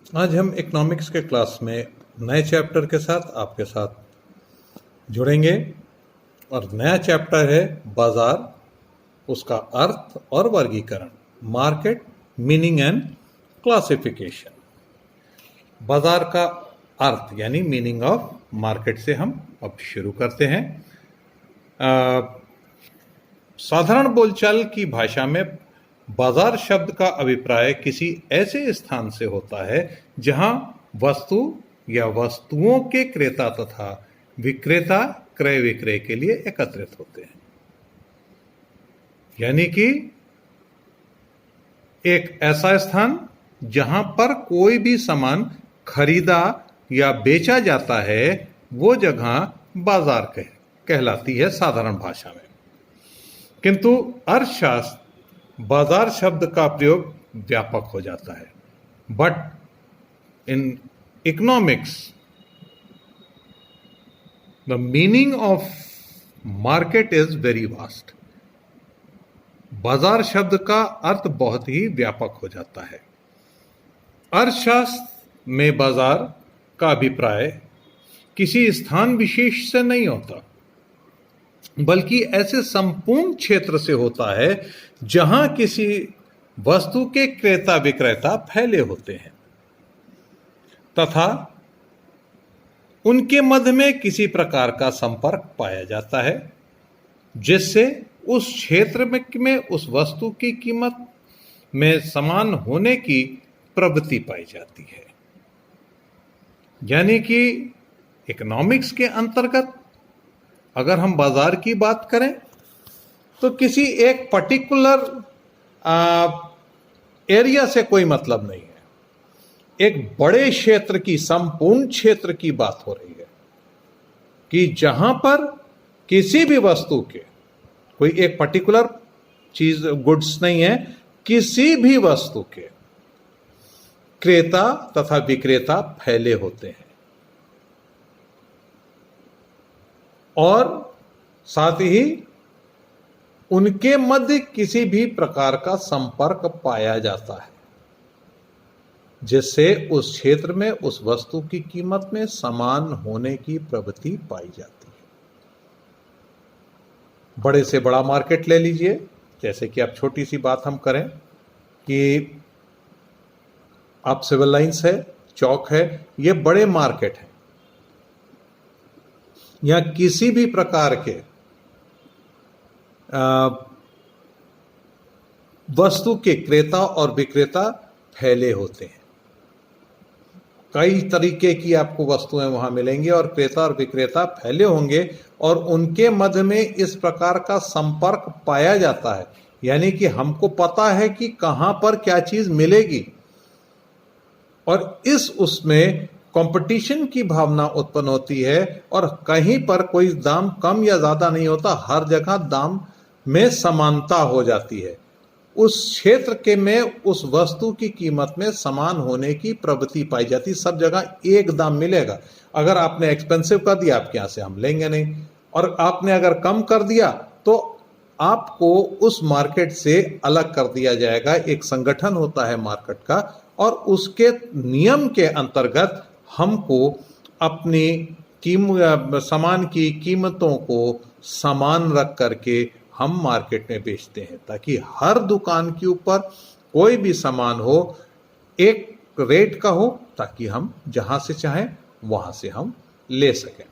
आज हम इकोनॉमिक्स के क्लास में नए चैप्टर के साथ आपके साथ जुड़ेंगे और नया चैप्टर है बाजार, उसका अर्थ और वर्गीकरण, मार्केट, मीनिंग एंड क्लासिफिकेशन। बाजार का अर्थ यानी मीनिंग ऑफ मार्केट से हम अब शुरू करते हैं। साधारण बोलचाल की भाषा में बाजार शब्द का अभिप्राय किसी ऐसे स्थान से होता है जहां वस्तु या वस्तुओं के क्रेता तथा विक्रेता क्रय विक्रय के लिए एकत्रित होते हैं। यानी कि एक ऐसा स्थान जहां पर कोई भी सामान खरीदा या बेचा जाता है, वो जगह बाजार कहलाती है साधारण भाषा में। किंतु अर्थशास्त्र बाजार शब्द का प्रयोग व्यापक हो जाता है। But in economics the meaning of market is very vast. बाजार शब्द का अर्थ बहुत ही व्यापक हो जाता है। अर्थशास्त्र में बाजार का अभिप्राय किसी स्थान विशेष से नहीं होता, बल्कि ऐसे संपूर्ण क्षेत्र से होता है जहां किसी वस्तु के क्रेता विक्रेता फैले होते हैं तथा उनके मध्य में किसी प्रकार का संपर्क पाया जाता है, जिससे उस क्षेत्र में उस वस्तु की कीमत में समान होने की प्रवृत्ति पाई जाती है। यानी कि इकोनॉमिक्स के अंतर्गत अगर हम बाजार की बात करें तो किसी एक पर्टिकुलर एरिया से कोई मतलब नहीं है। एक बड़े क्षेत्र की, संपूर्ण क्षेत्र की बात हो रही है कि जहां पर किसी भी वस्तु के, कोई एक पर्टिकुलर चीज, गुड्स नहीं है, किसी भी वस्तु के क्रेता तथा विक्रेता फैले होते हैं और साथ ही उनके मध्य किसी भी प्रकार का संपर्क पाया जाता है, जिससे उस क्षेत्र में उस वस्तु की कीमत में समान होने की प्रवृत्ति पाई जाती है। बड़े से बड़ा मार्केट ले लीजिए, जैसे कि आप छोटी सी बात हम करें कि आप सिविल लाइंस है, चौक है, ये बड़े मार्केट हैं। या किसी भी प्रकार के वस्तु के क्रेता और विक्रेता फैले होते हैं। कई तरीके की आपको वस्तुएं वहां मिलेंगी और क्रेता और विक्रेता फैले होंगे और उनके मध्य में इस प्रकार का संपर्क पाया जाता है। यानी कि हमको पता है कि कहां पर क्या चीज मिलेगी और उसमें कंपटीशन की भावना उत्पन्न होती है और कहीं पर कोई दाम कम या ज्यादा नहीं होता, हर जगह दाम में समानता हो जाती है। उस क्षेत्र के में उस वस्तु की कीमत में समान होने की प्रवृत्ति पाई जाती है। सब जगह एक दाम मिलेगा। अगर आपने एक्सपेंसिव कर दिया, आपके यहां से हम लेंगे नहीं, और आपने अगर कम कर दिया तो आपको उस मार्केट से अलग कर दिया जाएगा। एक संगठन होता है मार्केट का और उसके नियम के अंतर्गत हमको अपनी सामान की कीमतों को समान रख करके हम मार्केट में बेचते हैं, ताकि हर दुकान के ऊपर कोई भी सामान हो, एक रेट का हो, ताकि हम जहां से चाहें वहां से हम ले सकें।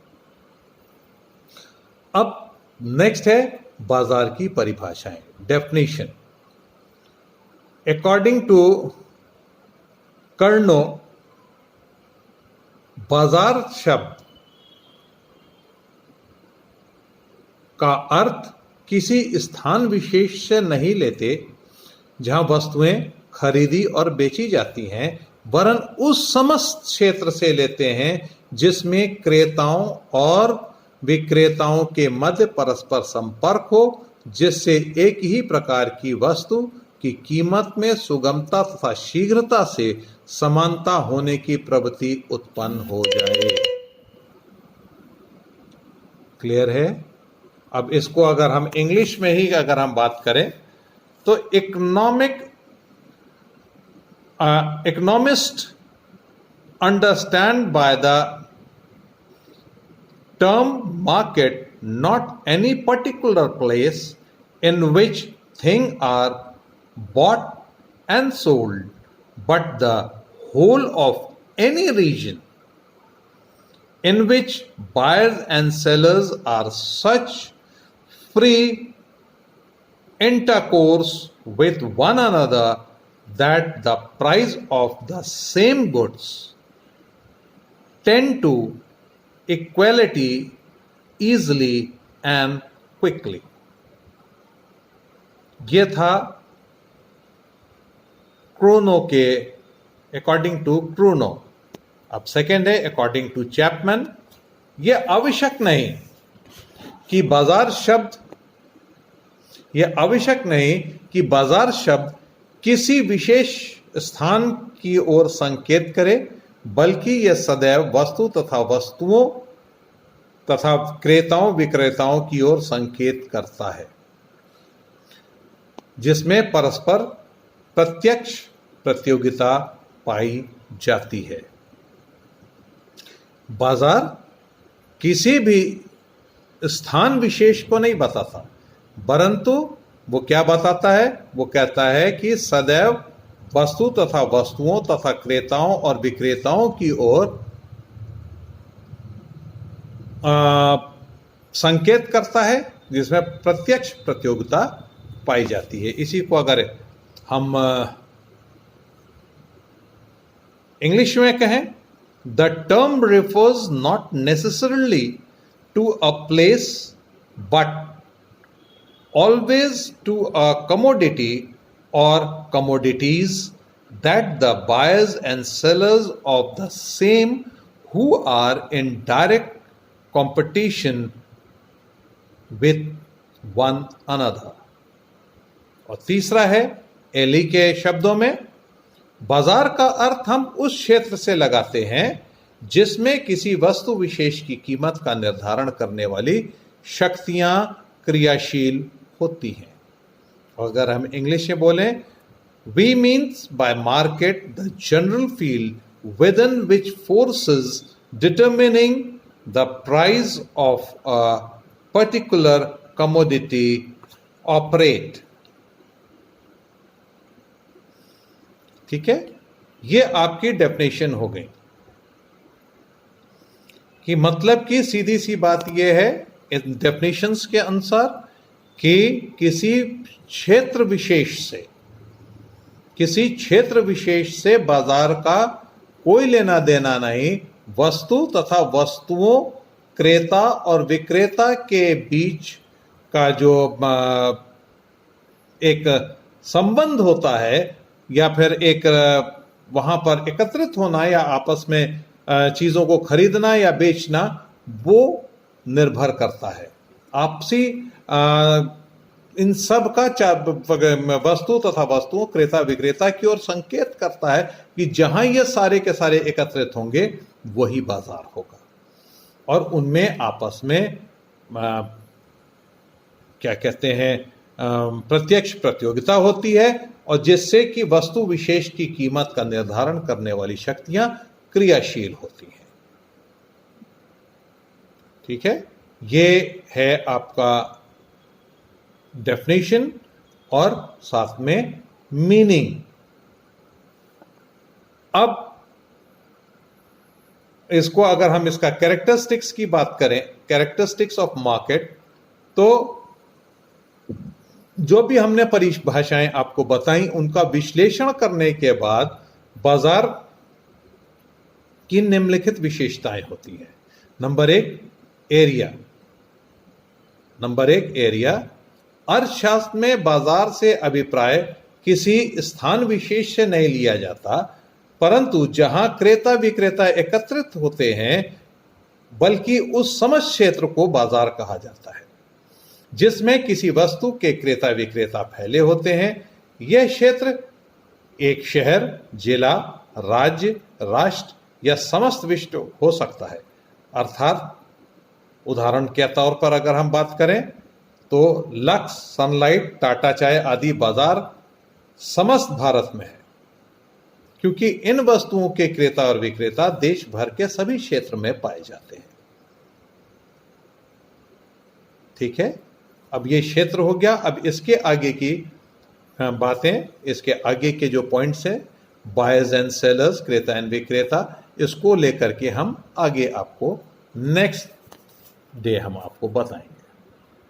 अब नेक्स्ट है बाजार की परिभाषाएं, डेफिनेशन। अकॉर्डिंग टू कर्नो, बाजार शब्द का अर्थ किसी स्थान विशेष से नहीं लेते जहां वस्तुएं खरीदी और बेची जाती हैं, वरन उस समस्त क्षेत्र से लेते हैं जिसमें क्रेताओं और विक्रेताओं के मध्य परस्पर संपर्क हो, जिससे एक ही प्रकार की वस्तु की कीमत में सुगमता तथा शीघ्रता से समानता होने की प्रवृत्ति उत्पन्न हो जाए। क्लियर है? अब इसको अगर हम इंग्लिश में ही अगर हम बात करें तो economist understand by the term market not any particular place in which things are bought and sold, but the whole of any region in which buyers and sellers are such free intercourse with one another that the price of the same goods tend to equality easily and quickly. ये था Chrono के according to Chrono. अब second है according to Chapman. ये आवश्यक नहीं कि बाजार शब्द किसी विशेष स्थान की ओर संकेत करे, बल्कि यह सदैव वस्तु तथा वस्तुओं तथा क्रेताओं विक्रेताओं की ओर संकेत करता है, जिसमें परस्पर प्रत्यक्ष प्रतियोगिता पाई जाती है। बाजार किसी भी स्थान विशेष को नहीं बताता, परंतु वो क्या बताता है? वो कहता है कि सदैव वस्तु तथा वस्तुओं तथा क्रेताओं और विक्रेताओं की ओर संकेत करता है, जिसमें प्रत्यक्ष प्रतियोगिता पाई जाती है। इसी को अगर हम इंग्लिश में कहें, the term refers not necessarily to a place but always to a commodity or commodities that the buyers and sellers of the same who are in direct competition with one another। और तीसरा है Eli के शब्दों में, बाजार का अर्थ हम उस क्षेत्र से लगाते हैं जिसमें किसी वस्तु विशेष की कीमत का निर्धारण करने वाली शक्तियां क्रियाशील होती हैं। अगर हम इंग्लिश में बोलें, we means by market the general field with in which forces determining the price of a particular commodity operate. ठीक है, ये आपकी डेफिनेशन हो गई। कि मतलब की सीधी सी बात यह है इन डेफिनेशंस के अनुसार कि किसी क्षेत्र विशेष से बाजार का कोई लेना देना नहीं, वस्तु तथा वस्तुओं क्रेता और विक्रेता के बीच का जो एक संबंध होता है, या फिर एक वहां पर एकत्रित होना या आपस में चीजों को खरीदना या बेचना, वो निर्भर करता है आपसी इन सब का वस्तु तथा वस्तुओं क्रेता विक्रेता की ओर संकेत करता है कि जहां ये सारे के सारे एकत्रित होंगे वही बाजार होगा, और उनमें आपस में क्या कहते हैं प्रत्यक्ष प्रतियोगिता होती है, और जिससे कि वस्तु विशेष की कीमत का निर्धारण करने वाली शक्तियां क्रियाशील होती हैं। ठीक है, ये है आपका डेफिनेशन और साथ में मीनिंग। अब इसको अगर हम इसका कैरेक्टरिस्टिक्स की बात करें, कैरेक्टरिस्टिक्स ऑफ मार्केट, तो जो भी हमने परिभाषाएं आपको बताई उनका विश्लेषण करने के बाद बाजार की निम्नलिखित विशेषताएं होती हैं। नंबर एक एरिया। अर्थशास्त्र में बाजार से अभिप्राय किसी स्थान विशेष से नहीं लिया जाता, परंतु जहां क्रेता विक्रेता एकत्रित होते हैं, बल्कि उस समस्त क्षेत्र को बाजार कहा जाता है जिसमें किसी वस्तु के क्रेता विक्रेता फैले होते हैं। यह क्षेत्र एक शहर, जिला, राज्य, राष्ट्र या समस्त विश्व हो सकता है। अर्थात उदाहरण के तौर पर अगर हम बात करें तो लक्स, सनलाइट, टाटा चाय आदि बाजार समस्त भारत में है, क्योंकि इन वस्तुओं के क्रेता और विक्रेता देश भर के सभी क्षेत्र में पाए जाते हैं। ठीक है, अब ये क्षेत्र हो गया। अब इसके आगे की बातें, इसके आगे के जो पॉइंट्स हैं, बायर्स एंड सेलर्स, क्रेता एंड विक्रेता, इसको लेकर के हम आगे आपको नेक्स्ट डे हम आपको बताएंगे।